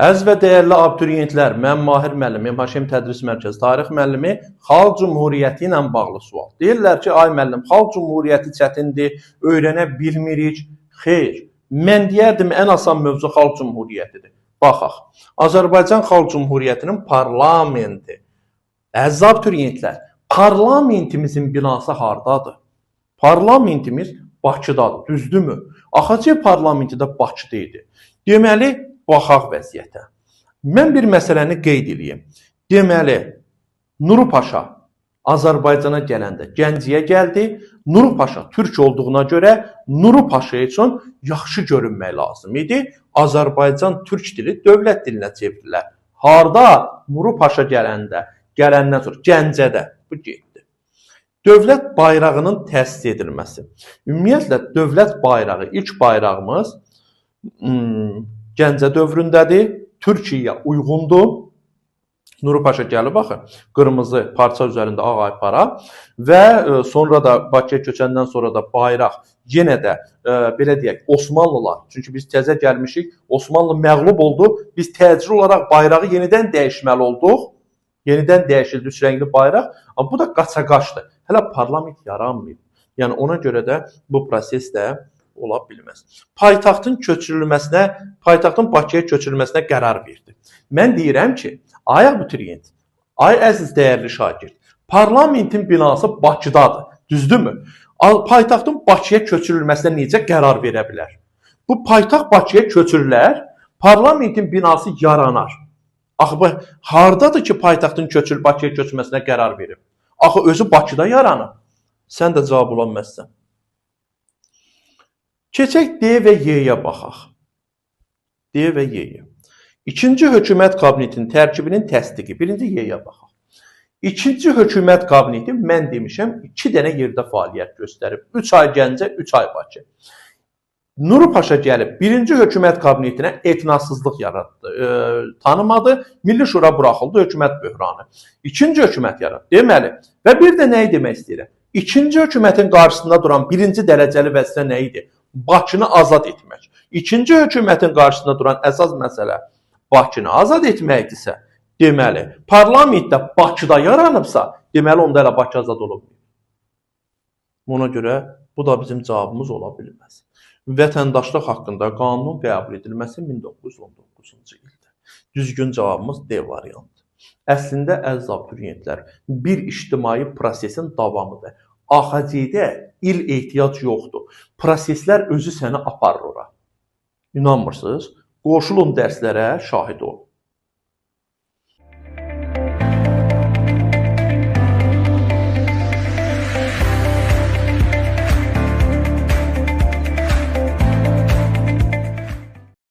Əziz və dəyərli abituriyentlər, mən Mahir müəllimim, Haşim Tədris Mərkəzi Tarix müəllimi. Xalq Cümhuriyyəti ilə bağlı sual. Deyirlər ki, ay müəllim, Xalq Cümhuriyyəti çətindir, öyrənə bilmirik. Xeyr, mən deyərdim ən asan mövzu Xalq Cümhuriyyətidir. Baxaq, Azərbaycan Xalq Cümhuriyyətinin parlamenti. Əziz abituriyentlər, parlamentimizin binası hardadır? Parlamentimiz Bakıdadır, düzdürmü? AXC parlamenti də Bakıda idi. Deməli, baxaq vəziyyətə. Mən bir məsələni qeyd edeyim. Deməli, Nuru Paşa Azərbaycana gələndə Gəncəyə gəldi. Nuru Paşa türk olduğuna görə Nuru Paşa üçün yaxşı görünmək lazım idi. Azərbaycan türk dili dövlət dilinə çevrililər. Harda? Nuru Paşa gələndən sonra Gəncədə bu getdi. Dövlət bayrağının təsis edilməsi. Ümumiyyətlə, dövlət bayrağı, ilk bayrağımız Gəncə dövründədir, Türkiyəyə uyğundur. Nuru Paşa gəlib, baxın, qırmızı parça üzərində ağ aypara və sonra da Bakıya köçəndən sonra da bayraq yenə də, belə deyək, Osmanlılar, çünki biz təzə gəlmişik, Osmanlı məğlub oldu, biz təcili olaraq bayrağı yenidən dəyişməli olduq. Yenidən dəyişildi üç rəngli bayraq, amma bu da qaça-qaçdır. Hələ parlament yaranmayıb. Yəni, ona görə də bu proses də ola bilməz. Paytaxtın Bakıya köçürülməsinə qərar verdi. Mən deyirəm ki, ay abituriyent, ay əziz dəyərli şagird, parlamentin binası Bakıdadır, düzdürmü? Paytaxtın Bakıya köçürülməsinə necə qərar verə bilər? Bu paytaxt Bakıya köçürülər, parlamentin binası yaranar. Axı, bu hardadır ki, paytaxtın Bakıya köçürülməsinə qərar verib? Axı, özü Bakıda yaranır. Sən də cavab ola bilməzsən. Keçək D və Y-yə baxaq. D və Y-yə. İkinci hökumət kabinetinin tərkibinin təsdiqi. Birinci Y-yə baxaq. İkinci hökumət kabineti, mən demişəm, 2 dənə yerdə fəaliyyət göstərib. 3 ay Gəncə, 3 ay Bakı. Nuru Paşa gəlib, birinci hökumət kabinetinə etinasızlıq yaratdı, tanımadı, Milli Şura buraxıldı, hökumət böhranı. İkinci hökumət yaratdı. Deməli, və bir də nəyi demək istəyirəm? İkinci hökumətin qarşısında duran birinci dərəcəli vəzifə nə idi? Bakını azad etmək. İkinci hökumətin qarşısında duran əsas məsələ Bakını azad etməkdirsə, deməli, parlamentdə Bakıda yaranıbsa, deməli, onda elə Bakı azad olub. Buna görə bu da bizim cavabımız ola bilməz. Vətəndaşlıq haqqında qanunun qəbul edilməsi 1919-cu ildə. Düzgün cavabımız D variantı. Əslində, əziz abituriyentlər, bir ictimai prosesin davamıdır. AXC-də il ehtiyac yoxdur. Proseslər özü səni aparır ora. İnanmırsınız? Qoşulun dərslərə şahid olun.